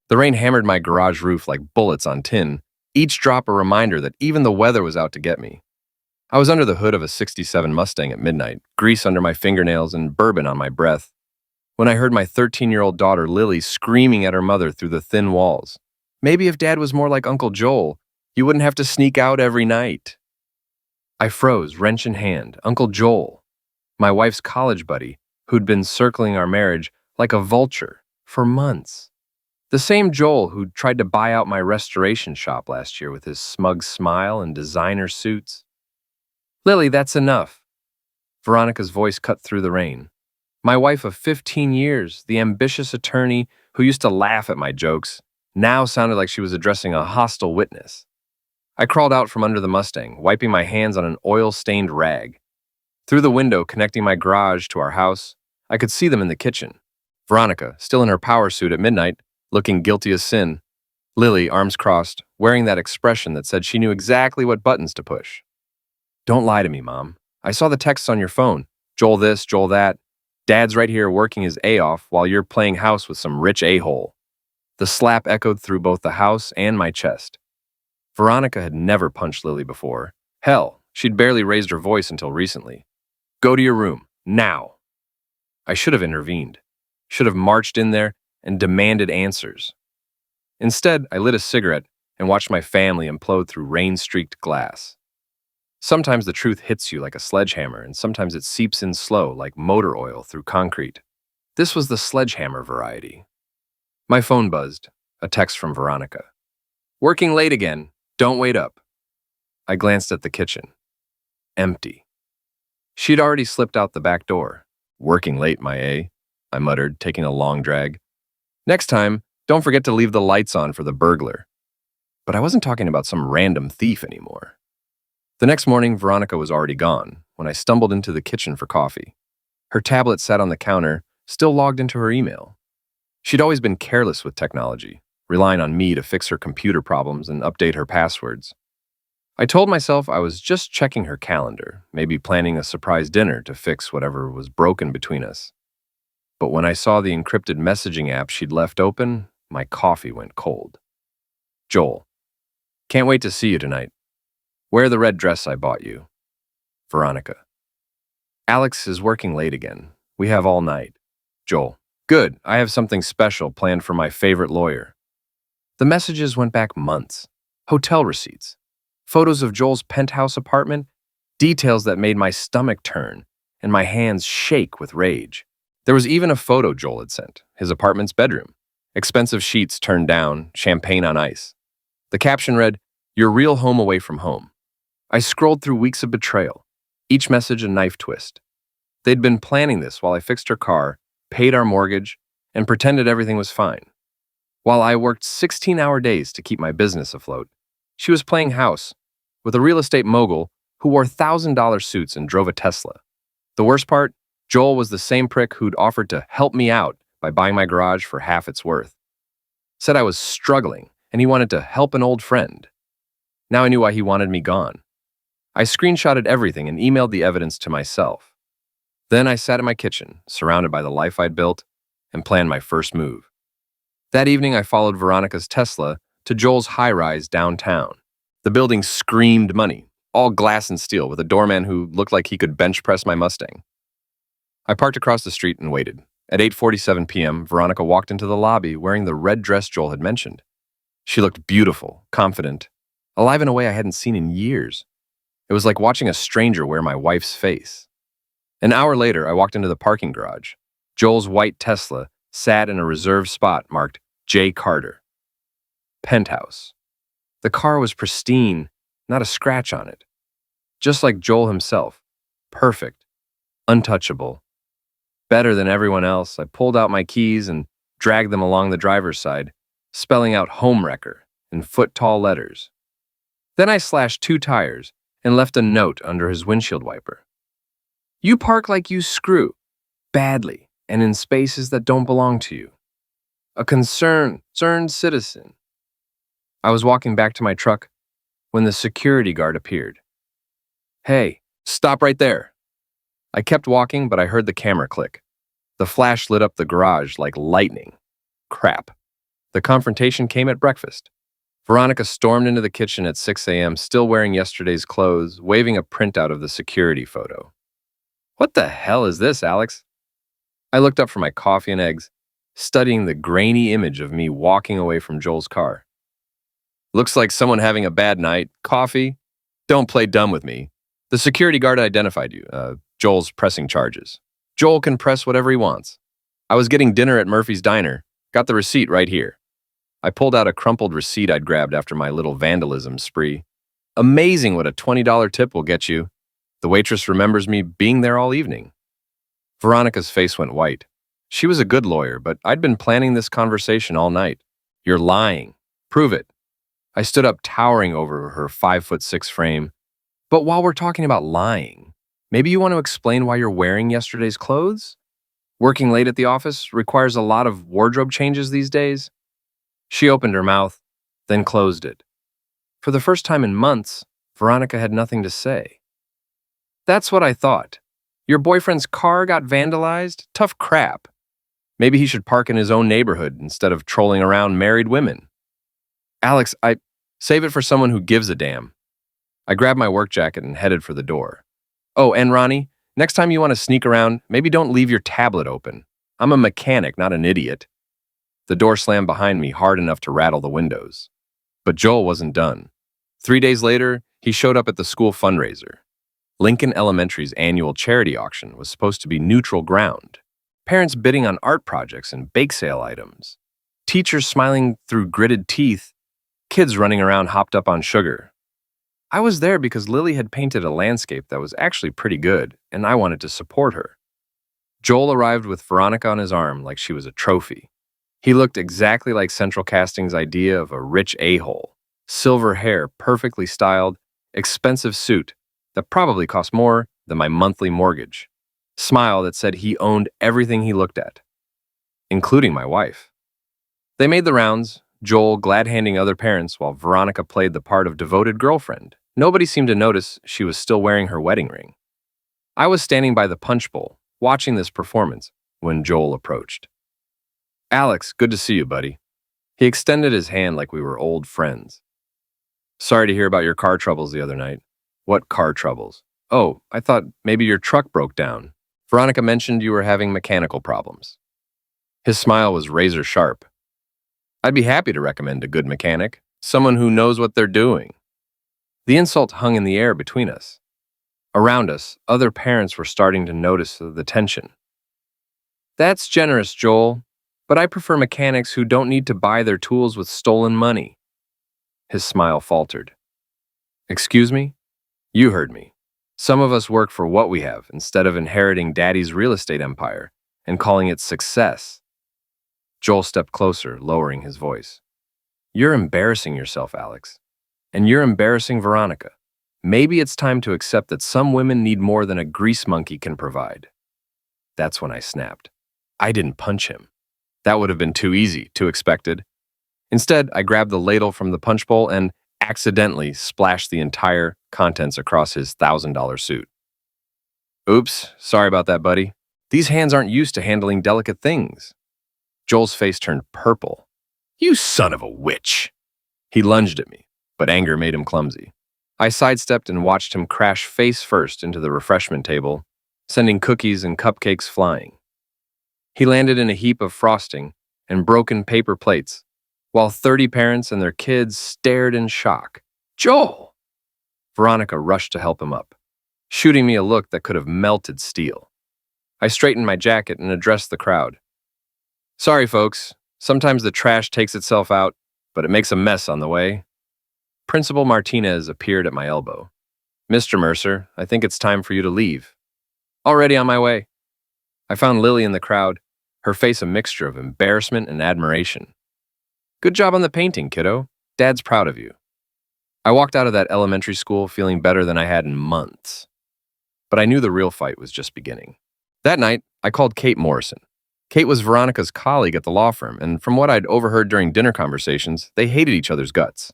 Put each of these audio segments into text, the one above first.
The rain hammered my garage roof like bullets on tin, each drop a reminder that even the weather was out to get me. I was under the hood of a '67 Mustang at midnight, grease under my fingernails and bourbon on my breath, when I heard my 13-year-old daughter Lily screaming at her mother through the thin walls. Maybe if Dad was more like Uncle Joel, you wouldn't have to sneak out every night. I froze, wrench in hand. Uncle Joel, my wife's college buddy, who'd been circling our marriage like a vulture for months. The same Joel who'd tried to buy out my restoration shop last year with his smug smile and designer suits. Lily, that's enough. Veronica's voice cut through the rain. My wife of 15 years, the ambitious attorney who used to laugh at my jokes, now sounded like she was addressing a hostile witness. I crawled out from under the Mustang, wiping my hands on an oil-stained rag. Through the window connecting my garage to our house, I could see them in the kitchen. Veronica, still in her power suit at midnight, looking guilty as sin. Lily, arms crossed, wearing that expression that said she knew exactly what buttons to push. Don't lie to me, Mom. I saw the texts on your phone. Joel this, Joel that. Dad's right here working his A off while you're playing house with some rich a-hole. The slap echoed through both the house and my chest. Veronica had never punched Lily before. Hell, she'd barely raised her voice until recently. Go to your room, now. I should have intervened. Should have marched in there and demanded answers. Instead, I lit a cigarette and watched my family implode through rain-streaked glass. Sometimes the truth hits you like a sledgehammer, and sometimes it seeps in slow like motor oil through concrete. This was the sledgehammer variety. My phone buzzed, a text from Veronica. Working late again, don't wait up. I glanced at the kitchen. Empty. She'd already slipped out the back door. Working late, my A, I muttered, taking a long drag. Next time, don't forget to leave the lights on for the burglar. But I wasn't talking about some random thief anymore. The next morning, Veronica was already gone when I stumbled into the kitchen for coffee. Her tablet sat on the counter, still logged into her email. She'd always been careless with technology, relying on me to fix her computer problems and update her passwords. I told myself I was just checking her calendar, maybe planning a surprise dinner to fix whatever was broken between us. But when I saw the encrypted messaging app she'd left open, my coffee went cold. Joel, can't wait to see you tonight. Wear the red dress I bought you. Veronica. Alex is working late again. We have all night. Joel. Good, I have something special planned for my favorite lawyer. The messages went back months. Hotel receipts. Photos of Joel's penthouse apartment. Details that made my stomach turn and my hands shake with rage. There was even a photo Joel had sent, his apartment's bedroom. Expensive sheets turned down, champagne on ice. The caption read, "Your real home away from home." I scrolled through weeks of betrayal, each message a knife twist. They'd been planning this while I fixed her car, paid our mortgage, and pretended everything was fine. While I worked 16-hour days to keep my business afloat, she was playing house with a real estate mogul who wore $1,000 suits and drove a Tesla. The worst part, Joel was the same prick who'd offered to help me out by buying my garage for half its worth. Said I was struggling, and he wanted to help an old friend. Now I knew why he wanted me gone. I screenshotted everything and emailed the evidence to myself. Then I sat in my kitchen, surrounded by the life I'd built, and planned my first move. That evening, I followed Veronica's Tesla to Joel's high-rise downtown. The building screamed money, all glass and steel, with a doorman who looked like he could bench press my Mustang. I parked across the street and waited. At 8:47 p.m., Veronica walked into the lobby wearing the red dress Joel had mentioned. She looked beautiful, confident, alive in a way I hadn't seen in years. It was like watching a stranger wear my wife's face. An hour later, I walked into the parking garage. Joel's white Tesla sat in a reserved spot marked J. Carter. Penthouse. The car was pristine, not a scratch on it. Just like Joel himself. Perfect. Untouchable. Better than everyone else, I pulled out my keys and dragged them along the driver's side, spelling out homewrecker in foot-tall letters. Then I slashed 2 tires and left a note under his windshield wiper. You park like you screw, badly, and in spaces that don't belong to you. A concerned citizen. I was walking back to my truck when the security guard appeared. Hey, stop right there. I kept walking, but I heard the camera click. The flash lit up the garage like lightning. Crap. The confrontation came at breakfast. Veronica stormed into the kitchen at 6 a.m., still wearing yesterday's clothes, waving a printout of the security photo. "What the hell is this, Alex?" I looked up from my coffee and eggs, studying the grainy image of me walking away from Joel's car. "Looks like someone having a bad night. Coffee? Don't play dumb with me. The security guard identified you. Joel's pressing charges. Joel can press whatever he wants. I was getting dinner at Murphy's Diner. Got the receipt right here." I pulled out a crumpled receipt I'd grabbed after my little vandalism spree. Amazing what a $20 tip will get you. The waitress remembers me being there all evening. Veronica's face went white. She was a good lawyer, but I'd been planning this conversation all night. "You're lying. Prove it." I stood up, towering over her 5'6" frame. "But while we're talking about lying, maybe you want to explain why you're wearing yesterday's clothes? Working late at the office requires a lot of wardrobe changes these days." She opened her mouth, then closed it. For the first time in months, Veronica had nothing to say. "That's what I thought. Your boyfriend's car got vandalized? Tough crap. Maybe he should park in his own neighborhood instead of trolling around married women." "Alex, save it for someone who gives a damn." I grabbed my work jacket and headed for the door. "Oh, and Ronnie, next time you want to sneak around, maybe don't leave your tablet open. I'm a mechanic, not an idiot." The door slammed behind me hard enough to rattle the windows. But Joel wasn't done. 3 days later, he showed up at the school fundraiser. Lincoln Elementary's annual charity auction was supposed to be neutral ground. Parents bidding on art projects and bake sale items. Teachers smiling through gritted teeth. Kids running around hopped up on sugar. I was there because Lily had painted a landscape that was actually pretty good, and I wanted to support her. Joel arrived with Veronica on his arm like she was a trophy. He looked exactly like Central Casting's idea of a rich a-hole. Silver hair, perfectly styled, expensive suit that probably cost more than my monthly mortgage. Smile that said he owned everything he looked at, including my wife. They made the rounds, Joel glad-handing other parents while Veronica played the part of devoted girlfriend. Nobody seemed to notice she was still wearing her wedding ring. I was standing by the punch bowl, watching this performance, when Joel approached. "Alex, good to see you, buddy." He extended his hand like we were old friends. "Sorry to hear about your car troubles the other night." "What car troubles?" "Oh, I thought maybe your truck broke down. Veronica mentioned you were having mechanical problems." His smile was razor sharp. "I'd be happy to recommend a good mechanic, someone who knows what they're doing." The insult hung in the air between us. Around us, other parents were starting to notice the tension. "That's generous, Joel, but I prefer mechanics who don't need to buy their tools with stolen money." His smile faltered. "Excuse me? You heard me. Some of us work for what we have instead of inheriting Daddy's real estate empire and calling it success." Joel stepped closer, lowering his voice. "You're embarrassing yourself, Alex. And you're embarrassing Veronica. Maybe it's time to accept that some women need more than a grease monkey can provide." That's when I snapped. I didn't punch him. That would have been too easy, too expected. Instead, I grabbed the ladle from the punch bowl and accidentally splashed the entire contents across his $1,000 suit. "Oops, sorry about that, buddy. These hands aren't used to handling delicate things." Joel's face turned purple. "You son of a witch!" He lunged at me, but anger made him clumsy. I sidestepped and watched him crash face first into the refreshment table, sending cookies and cupcakes flying. He landed in a heap of frosting and broken paper plates, while 30 parents and their kids stared in shock. "Joel!" Veronica rushed to help him up, shooting me a look that could have melted steel. I straightened my jacket and addressed the crowd. "Sorry, folks. Sometimes the trash takes itself out, but it makes a mess on the way." Principal Martinez appeared at my elbow. "Mr. Mercer, I think it's time for you to leave." "Already on my way." I found Lily in the crowd, her face a mixture of embarrassment and admiration. "Good job on the painting, kiddo. Dad's proud of you." I walked out of that elementary school feeling better than I had in months. But I knew the real fight was just beginning. That night, I called Kate Morrison. Kate was Veronica's colleague at the law firm, and from what I'd overheard during dinner conversations, they hated each other's guts.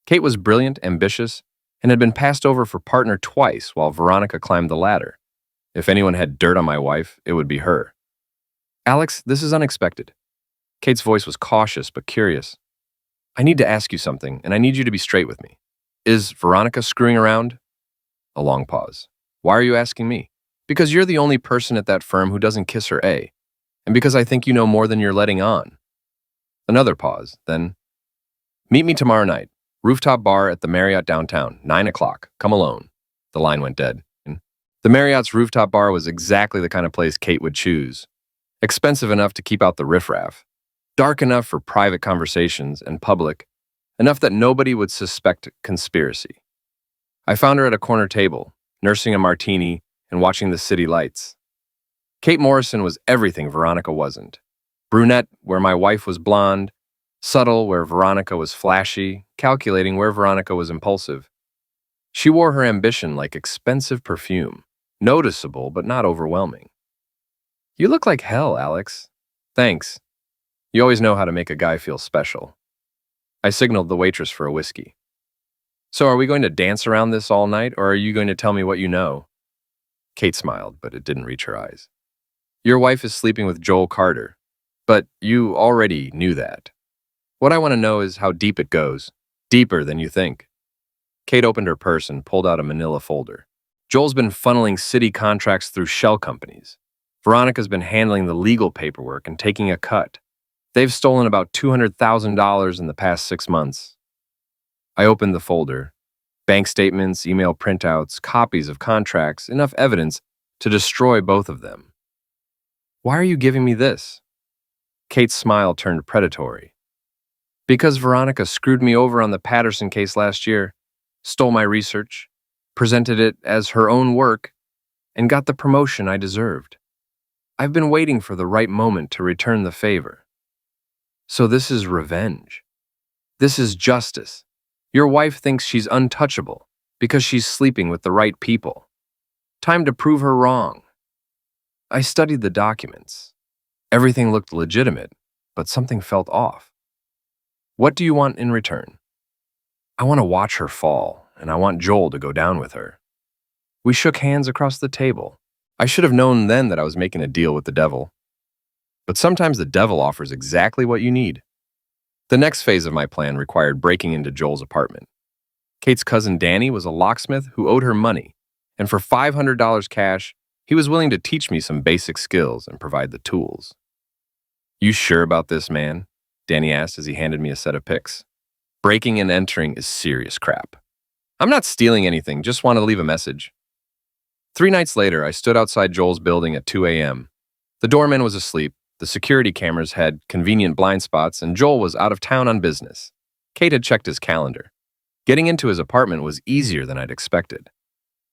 Kate was brilliant, ambitious, and had been passed over for partner twice while Veronica climbed the ladder. If anyone had dirt on my wife, it would be her. "Alex, this is unexpected." Kate's voice was cautious but curious. I need to ask you something, and I need you to be straight with me. Is Veronica screwing around? A long pause. Why are you asking me? Because you're the only person at that firm who doesn't kiss her A, and because I think you know more than you're letting on. Another pause, then, meet me tomorrow night, rooftop bar at the Marriott downtown, 9 o'clock, come alone. The line went dead. The Marriott's rooftop bar was exactly the kind of place Kate would choose. Expensive enough to keep out the riffraff, dark enough for private conversations and public, enough that nobody would suspect conspiracy. I found her at a corner table, nursing a martini and watching the city lights. Kate Morrison was everything Veronica wasn't. Brunette where my wife was blonde, subtle where Veronica was flashy, calculating where Veronica was impulsive. She wore her ambition like expensive perfume, noticeable but not overwhelming. You look like hell, Alex. Thanks. You always know how to make a guy feel special. I signaled the waitress for a whiskey. So are we going to dance around this all night, or are you going to tell me what you know? Kate smiled, but it didn't reach her eyes. Your wife is sleeping with Joel Carter, but you already knew that. What I want to know is how deep it goes, deeper than you think. Kate opened her purse and pulled out a manila folder. Joel's been funneling city contracts through shell companies. Veronica's been handling the legal paperwork and taking a cut. They've stolen about $200,000 in the past 6 months. I opened the folder. Bank statements, email printouts, copies of contracts, enough evidence to destroy both of them. Why are you giving me this? Kate's smile turned predatory. Because Veronica screwed me over on the Patterson case last year, stole my research, presented it as her own work, and got the promotion I deserved. I've been waiting for the right moment to return the favor. So this is revenge. This is justice. Your wife thinks she's untouchable because she's sleeping with the right people. Time to prove her wrong. I studied the documents. Everything looked legitimate, but something felt off. What do you want in return? I want to watch her fall, and I want Joel to go down with her. We shook hands across the table. I should have known then that I was making a deal with the devil. But sometimes the devil offers exactly what you need. The next phase of my plan required breaking into Joel's apartment. Kate's cousin Danny was a locksmith who owed her money, and for $500 cash, he was willing to teach me some basic skills and provide the tools. You sure about this, man? Danny asked as he handed me a set of pics. Breaking and entering is serious crap. I'm not stealing anything, just want to leave a message. 3 nights later, I stood outside Joel's building at 2 a.m. The doorman was asleep, the security cameras had convenient blind spots, and Joel was out of town on business. Kate had checked his calendar. Getting into his apartment was easier than I'd expected.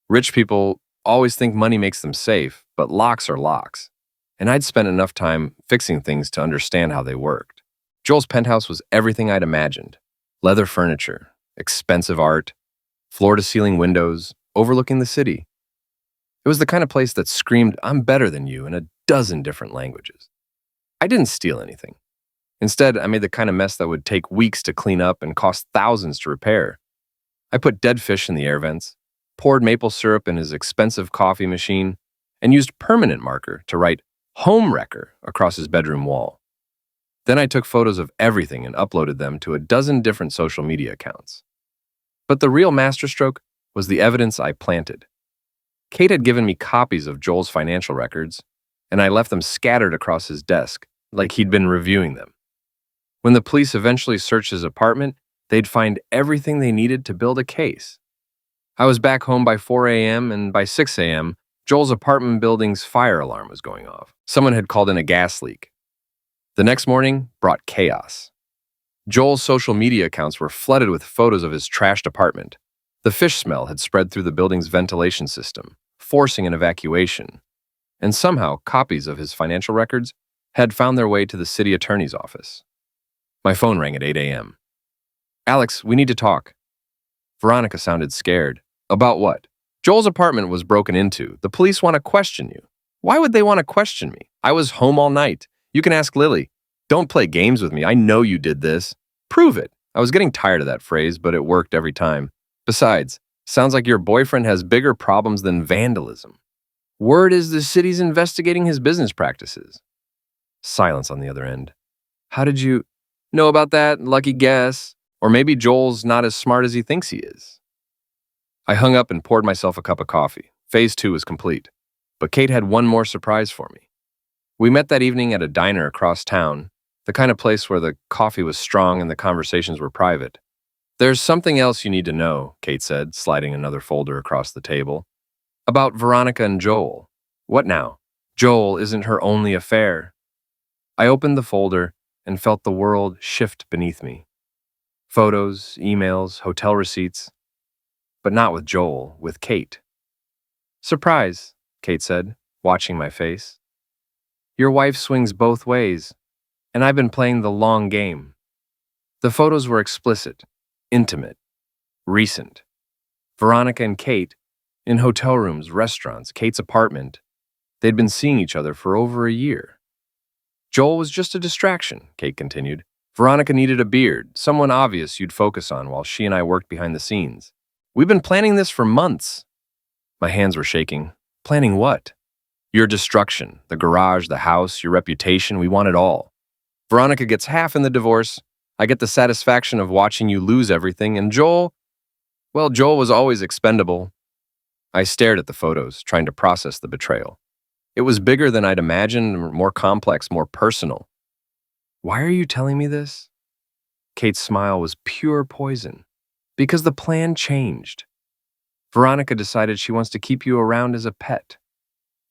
Rich people always think money makes them safe, but locks are locks, and I'd spent enough time fixing things to understand how they worked. Joel's penthouse was everything I'd imagined. Leather furniture, expensive art, floor-to-ceiling windows, overlooking the city. It was the kind of place that screamed, I'm better than you in a dozen different languages. I didn't steal anything. Instead, I made the kind of mess that would take weeks to clean up and cost thousands to repair. I put dead fish in the air vents, poured maple syrup in his expensive coffee machine, and used permanent marker to write "Home Wrecker" across his bedroom wall. Then I took photos of everything and uploaded them to a dozen different social media accounts. But the real masterstroke was the evidence I planted. Kate had given me copies of Joel's financial records, and I left them scattered across his desk, like he'd been reviewing them. When the police eventually searched his apartment, they'd find everything they needed to build a case. I was back home by 4 a.m., and by 6 a.m., Joel's apartment building's fire alarm was going off. Someone had called in a gas leak. The next morning brought chaos. Joel's social media accounts were flooded with photos of his trashed apartment. The fish smell had spread through the building's ventilation system, forcing an evacuation. And somehow, copies of his financial records had found their way to the city attorney's office. My phone rang at 8 a.m. Alex, we need to talk. Veronica sounded scared. About what? Joel's apartment was broken into. The police want to question you. Why would they want to question me? I was home all night. You can ask Lily. Don't play games with me. I know you did this. Prove it. I was getting tired of that phrase, but it worked every time. Besides, sounds like your boyfriend has bigger problems than vandalism. Word is the city's investigating his business practices. Silence on the other end. How did you know about that? Lucky guess. Or maybe Joel's not as smart as he thinks he is. I hung up and poured myself a cup of coffee. Phase 2 was complete. But Kate had one more surprise for me. We met that evening at a diner across town, the kind of place where the coffee was strong and the conversations were private. There's something else you need to know, Kate said, sliding another folder across the table. About Veronica and Joel. What now? Joel isn't her only affair. I opened the folder and felt the world shift beneath me. Photos, emails, hotel receipts. But not with Joel, with Kate. Surprise, Kate said, watching my face. Your wife swings both ways, and I've been playing the long game. The photos were explicit, intimate, recent. Veronica and Kate, in hotel rooms, restaurants, Kate's apartment. They'd been seeing each other for over a year. Joel was just a distraction, Kate continued. Veronica needed a beard, someone obvious you'd focus on while she and I worked behind the scenes. We've been planning this for months. My hands were shaking. Planning what? Your destruction, the garage, the house, your reputation, we want it all. Veronica gets half in the divorce. I get the satisfaction of watching you lose everything, and Joel was always expendable. I stared at the photos, trying to process the betrayal. It was bigger than I'd imagined, more complex, more personal. Why are you telling me this? Kate's smile was pure poison. Because the plan changed. Veronica decided she wants to keep you around as a pet.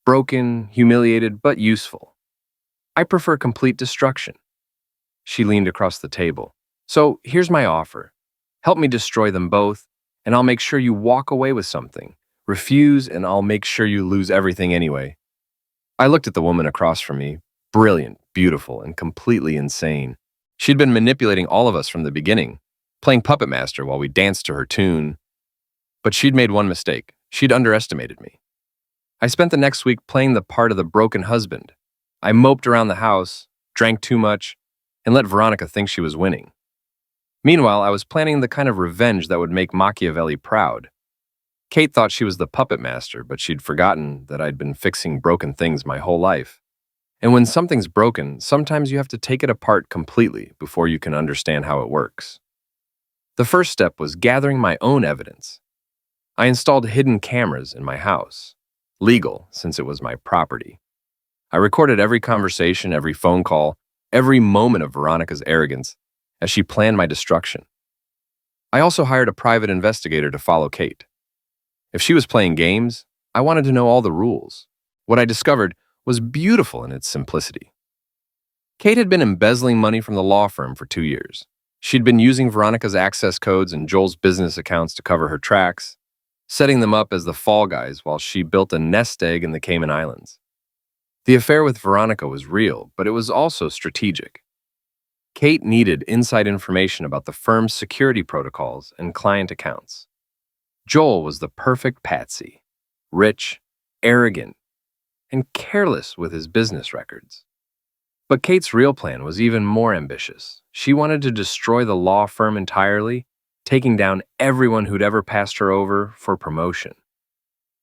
Broken, humiliated, but useful. I prefer complete destruction. She leaned across the table. So here's my offer. Help me destroy them both, and I'll make sure you walk away with something. Refuse, and I'll make sure you lose everything anyway. I looked at the woman across from me, brilliant, beautiful, and completely insane. She'd been manipulating all of us from the beginning, playing puppet master while we danced to her tune. But she'd made one mistake. She'd underestimated me. I spent the next week playing the part of the broken husband. I moped around the house, drank too much, and let Veronica think she was winning. Meanwhile, I was planning the kind of revenge that would make Machiavelli proud. Kate thought she was the puppet master, but she'd forgotten that I'd been fixing broken things my whole life. And when something's broken, sometimes you have to take it apart completely before you can understand how it works. The first step was gathering my own evidence. I installed hidden cameras in my house, legal since it was my property. I recorded every conversation, every phone call, every moment of Veronica's arrogance as she planned my destruction. I also hired a private investigator to follow Kate. If she was playing games, I wanted to know all the rules. What I discovered was beautiful in its simplicity. Kate had been embezzling money from the law firm for 2 years. She'd been using Veronica's access codes and Joel's business accounts to cover her tracks, setting them up as the fall guys while she built a nest egg in the Cayman Islands. The affair with Veronica was real, but it was also strategic. Kate needed inside information about the firm's security protocols and client accounts. Joel was the perfect patsy, rich, arrogant, and careless with his business records. But Kate's real plan was even more ambitious. She wanted to destroy the law firm entirely, taking down everyone who'd ever passed her over for promotion.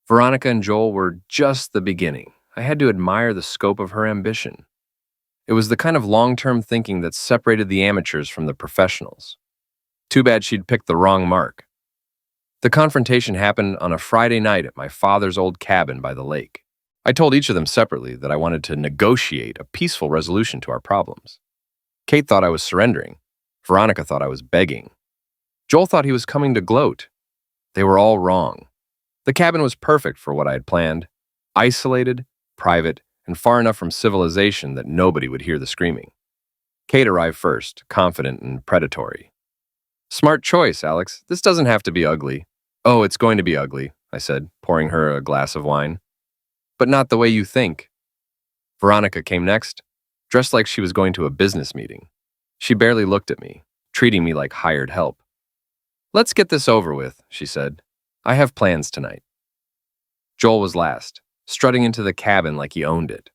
Veronica and Joel were just the beginning. I had to admire the scope of her ambition. It was the kind of long-term thinking that separated the amateurs from the professionals. Too bad she'd picked the wrong mark. The confrontation happened on a Friday night at my father's old cabin by the lake. I told each of them separately that I wanted to negotiate a peaceful resolution to our problems. Kate thought I was surrendering. Veronica thought I was begging. Joel thought he was coming to gloat. They were all wrong. The cabin was perfect for what I had planned. Isolated, private, and far enough from civilization that nobody would hear the screaming. Kate arrived first, confident and predatory. Smart choice, Alex. This doesn't have to be ugly. Oh, it's going to be ugly, I said, pouring her a glass of wine. But not the way you think. Veronica came next, dressed like she was going to a business meeting. She barely looked at me, treating me like hired help. Let's get this over with, she said. I have plans tonight. Joel was last, strutting into the cabin like he owned it.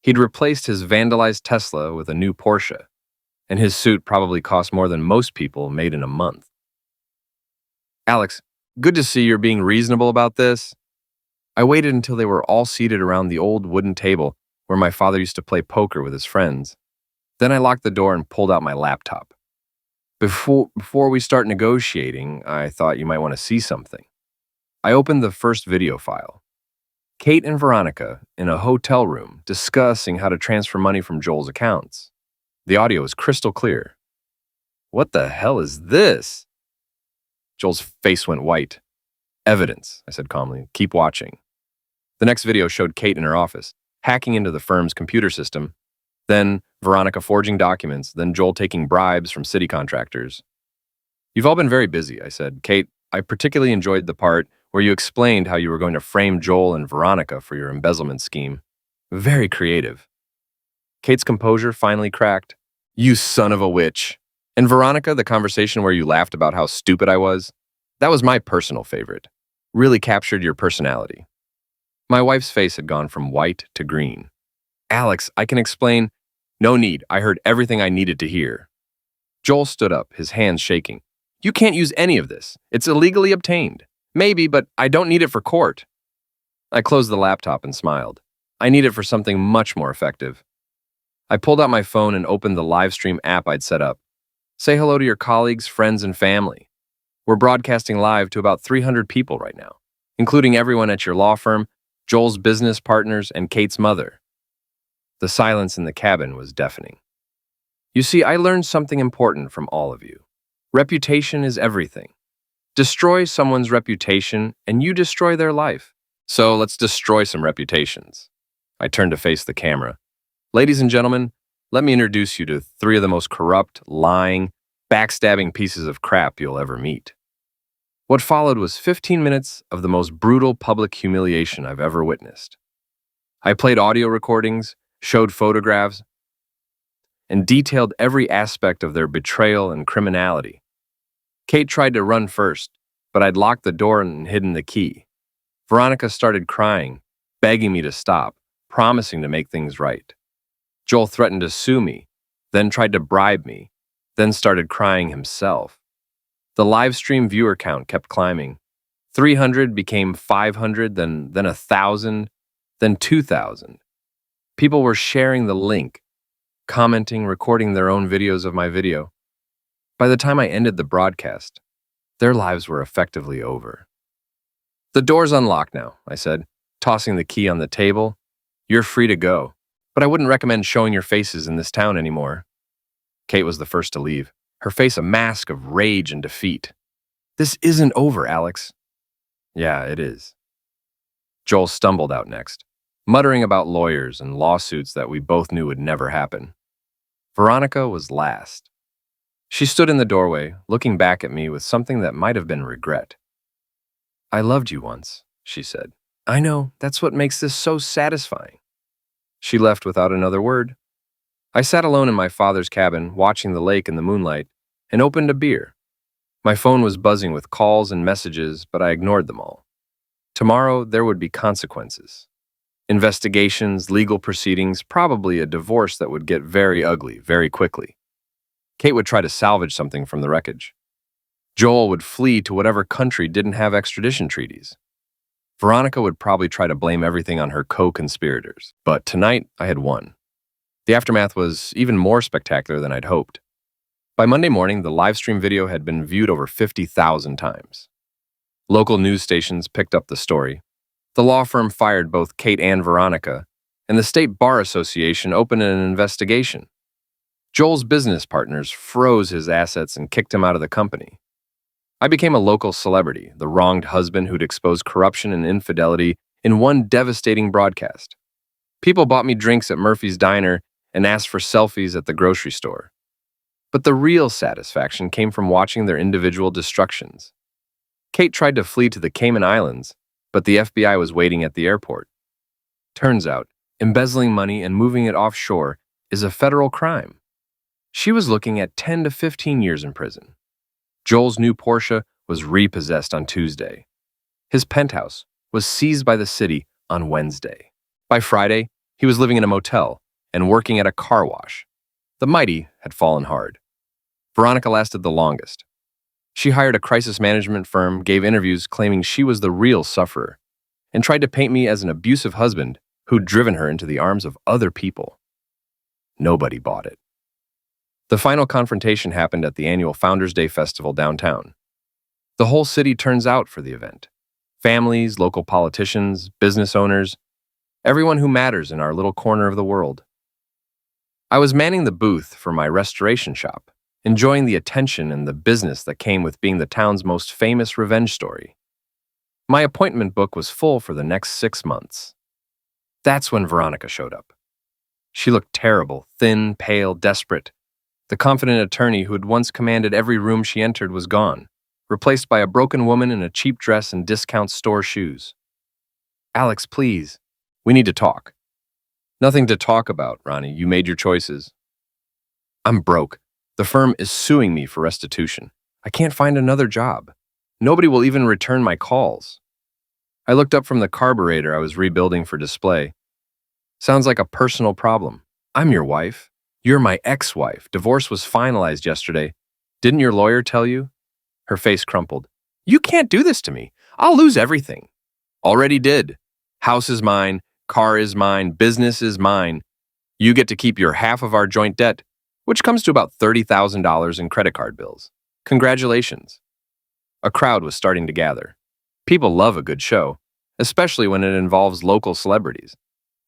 He'd replaced his vandalized Tesla with a new Porsche, and his suit probably cost more than most people made in a month. Alex, good to see you're being reasonable about this. I waited until they were all seated around the old wooden table where my father used to play poker with his friends. Then I locked the door and pulled out my laptop. Before we start negotiating, I thought you might want to see something. I opened the first video file. Kate and Veronica in a hotel room discussing how to transfer money from Joel's accounts. The audio was crystal clear. What the hell is this? Joel's face went white. Evidence, I said calmly. Keep watching. The next video showed Kate in her office, hacking into the firm's computer system, then Veronica forging documents, then Joel taking bribes from city contractors. You've all been very busy, I said. Kate, I particularly enjoyed the part where you explained how you were going to frame Joel and Veronica for your embezzlement scheme. Very creative. Kate's composure finally cracked. You son of a witch. And Veronica, the conversation where you laughed about how stupid I was, that was my personal favorite. Really captured your personality. My wife's face had gone from white to green. Alex, I can explain. No need. I heard everything I needed to hear. Joel stood up, his hands shaking. You can't use any of this. It's illegally obtained. Maybe, but I don't need it for court. I closed the laptop and smiled. I need it for something much more effective. I pulled out my phone and opened the live stream app I'd set up. Say hello to your colleagues, friends, and family. We're broadcasting live to about 300 people right now, including everyone at your law firm, Joel's business partners, and Kate's mother. The silence in the cabin was deafening. You see, I learned something important from all of you. Reputation is everything. Destroy someone's reputation, and you destroy their life. So let's destroy some reputations. I turned to face the camera. Ladies and gentlemen, let me introduce you to 3 of the most corrupt, lying, backstabbing pieces of crap you'll ever meet. What followed was 15 minutes of the most brutal public humiliation I've ever witnessed. I played audio recordings, showed photographs, and detailed every aspect of their betrayal and criminality. Kate tried to run first, but I'd locked the door and hidden the key. Veronica started crying, begging me to stop, promising to make things right. Joel threatened to sue me, then tried to bribe me, then started crying himself. The live stream viewer count kept climbing. 300 became 500, then 1,000, then 2,000. People were sharing the link, commenting, recording their own videos of my video. By the time I ended the broadcast, their lives were effectively over. The door's unlocked now, I said, tossing the key on the table. You're free to go, but I wouldn't recommend showing your faces in this town anymore. Kate was the first to leave, her face a mask of rage and defeat. This isn't over, Alex. Yeah, it is. Joel stumbled out next, muttering about lawyers and lawsuits that we both knew would never happen. Veronica was last. She stood in the doorway, looking back at me with something that might have been regret. I loved you once, she said. I know, that's what makes this so satisfying. She left without another word. I sat alone in my father's cabin, watching the lake in the moonlight, and opened a beer. My phone was buzzing with calls and messages, but I ignored them all. Tomorrow, there would be consequences. Investigations, legal proceedings, probably a divorce that would get very ugly very quickly. Kate would try to salvage something from the wreckage. Joel would flee to whatever country didn't have extradition treaties. Veronica would probably try to blame everything on her co-conspirators. But tonight, I had won. The aftermath was even more spectacular than I'd hoped. By Monday morning, the live stream video had been viewed over 50,000 times. Local news stations picked up the story. The law firm fired both Kate and Veronica, and the State Bar Association opened an investigation. Joel's business partners froze his assets and kicked him out of the company. I became a local celebrity, the wronged husband who'd exposed corruption and infidelity in one devastating broadcast. People bought me drinks at Murphy's Diner and asked for selfies at the grocery store. But the real satisfaction came from watching their individual destructions. Kate tried to flee to the Cayman Islands, but the FBI was waiting at the airport. Turns out, embezzling money and moving it offshore is a federal crime. She was looking at 10 to 15 years in prison. Joel's new Porsche was repossessed on Tuesday. His penthouse was seized by the city on Wednesday. By Friday, he was living in a motel and working at a car wash. The mighty had fallen hard. Veronica lasted the longest. She hired a crisis management firm, gave interviews claiming she was the real sufferer, and tried to paint me as an abusive husband who'd driven her into the arms of other people. Nobody bought it. The final confrontation happened at the annual Founders Day Festival downtown. The whole city turns out for the event. Families, local politicians, business owners, everyone who matters in our little corner of the world. I was manning the booth for my restoration shop, enjoying the attention and the business that came with being the town's most famous revenge story. My appointment book was full for the next 6 months. That's when Veronica showed up. She looked terrible, thin, pale, desperate. The confident attorney who had once commanded every room she entered was gone, replaced by a broken woman in a cheap dress and discount store shoes. "Alex, please. We need to talk." "Nothing to talk about, Ronnie. You made your choices." "I'm broke. The firm is suing me for restitution. I can't find another job. Nobody will even return my calls." I looked up from the carburetor I was rebuilding for display. "Sounds like a personal problem. I'm your wife. You're my ex-wife. Divorce was finalized yesterday. Didn't your lawyer tell you?" Her face crumpled. "You can't do this to me. I'll lose everything." "Already did. House is mine, car is mine, business is mine. You get to keep your half of our joint debt, which comes to about $30,000 in credit card bills. Congratulations." A crowd was starting to gather. People love a good show, especially when it involves local celebrities.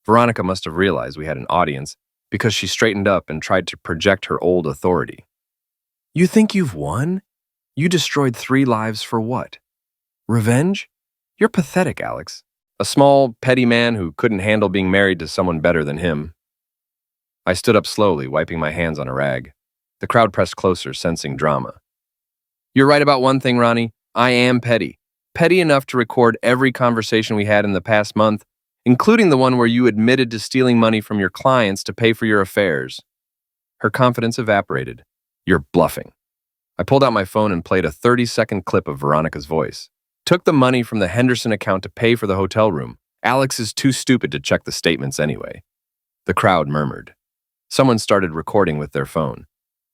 Veronica must have realized we had an audience because she straightened up and tried to project her old authority. "You think you've won? You destroyed 3 lives for what? Revenge? You're pathetic, Alex. A small, petty man who couldn't handle being married to someone better than him." I stood up slowly, wiping my hands on a rag. The crowd pressed closer, sensing drama. "You're right about one thing, Ronnie. I am petty. Petty enough to record every conversation we had in the past month, including the one where you admitted to stealing money from your clients to pay for your affairs." Her confidence evaporated. "You're bluffing." I pulled out my phone and played a 30-second clip of Veronica's voice. "Took the money from the Henderson account to pay for the hotel room. Alex is too stupid to check the statements anyway." The crowd murmured. Someone started recording with their phone.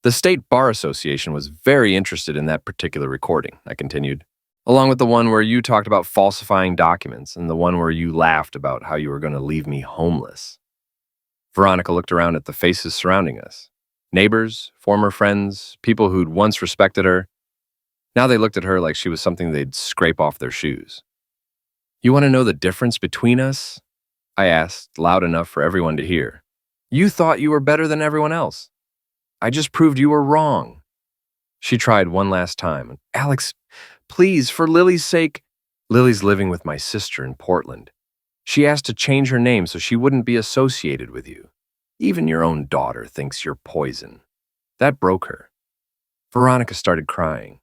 "The State Bar Association was very interested in that particular recording," I continued, "along with the one where you talked about falsifying documents and the one where you laughed about how you were going to leave me homeless." Veronica looked around at the faces surrounding us. Neighbors, former friends, people who'd once respected her. Now they looked at her like she was something they'd scrape off their shoes. "You want to know the difference between us?" I asked, loud enough for everyone to hear. "You thought you were better than everyone else. I just proved you were wrong." She tried one last time. "Alex, please, for Lily's sake." "Lily's living with my sister in Portland. She asked to change her name so she wouldn't be associated with you. Even your own daughter thinks you're poison." That broke her. Veronica started crying.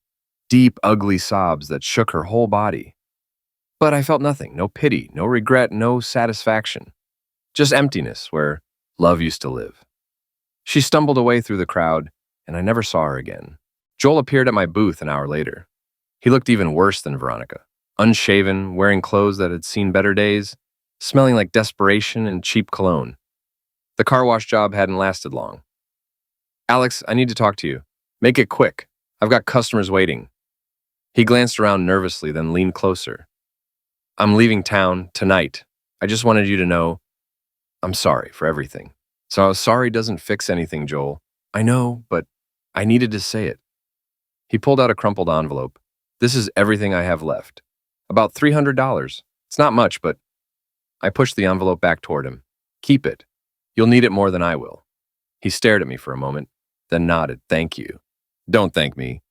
Deep, ugly sobs that shook her whole body. But I felt nothing, no pity, no regret, no satisfaction. Just emptiness where love used to live. She stumbled away through the crowd, and I never saw her again. Joel appeared at my booth an hour later. He looked even worse than Veronica. Unshaven, wearing clothes that had seen better days, smelling like desperation and cheap cologne. The car wash job hadn't lasted long. "Alex, I need to talk to you. Make it quick. I've got customers waiting." He glanced around nervously, then leaned closer. "I'm leaving town tonight. I just wanted you to know I'm sorry for everything." "So sorry doesn't fix anything, Joel." "I know, but I needed to say it." He pulled out a crumpled envelope. "This is everything I have left. About $300. It's not much, but..." I pushed the envelope back toward him. "Keep it. You'll need it more than I will." He stared at me for a moment, then nodded. "Thank you." "Don't thank me.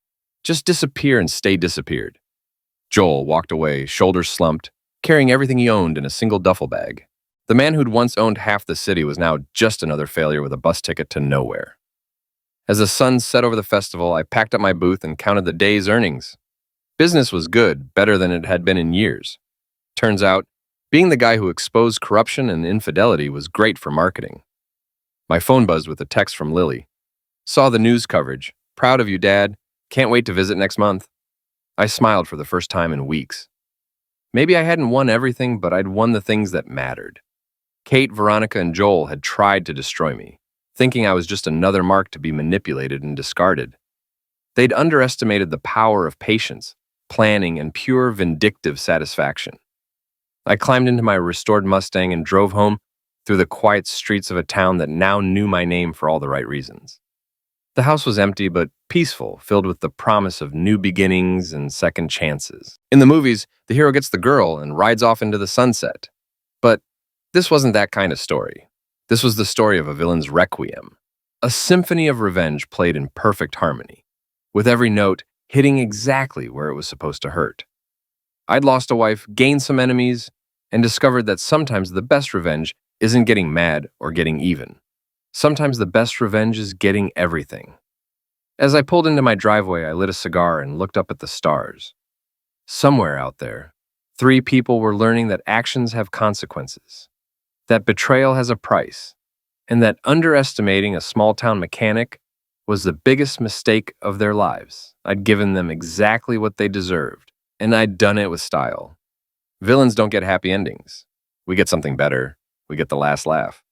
Just disappear and stay disappeared." Joel walked away, shoulders slumped, carrying everything he owned in a single duffel bag. The man who'd once owned half the city was now just another failure with a bus ticket to nowhere. As the sun set over the festival, I packed up my booth and counted the day's earnings. Business was good, better than it had been in years. Turns out, being the guy who exposed corruption and infidelity was great for marketing. My phone buzzed with a text from Lily. "Saw the news coverage. Proud of you, Dad. Can't wait to visit next month." I smiled for the first time in weeks. Maybe I hadn't won everything, but I'd won the things that mattered. Kate, Veronica, and Joel had tried to destroy me, thinking I was just another mark to be manipulated and discarded. They'd underestimated the power of patience, planning, and pure vindictive satisfaction. I climbed into my restored Mustang and drove home through the quiet streets of a town that now knew my name for all the right reasons. The house was empty but peaceful, filled with the promise of new beginnings and second chances. In the movies, the hero gets the girl and rides off into the sunset. But this wasn't that kind of story. This was the story of a villain's requiem, a symphony of revenge played in perfect harmony, with every note hitting exactly where it was supposed to hurt. I'd lost a wife, gained some enemies, and discovered that sometimes the best revenge isn't getting mad or getting even. Sometimes the best revenge is getting everything. As I pulled into my driveway, I lit a cigar and looked up at the stars. Somewhere out there, 3 people were learning that actions have consequences, that betrayal has a price, and that underestimating a small-town mechanic was the biggest mistake of their lives. I'd given them exactly what they deserved, and I'd done it with style. Villains don't get happy endings. We get something better. We get the last laugh.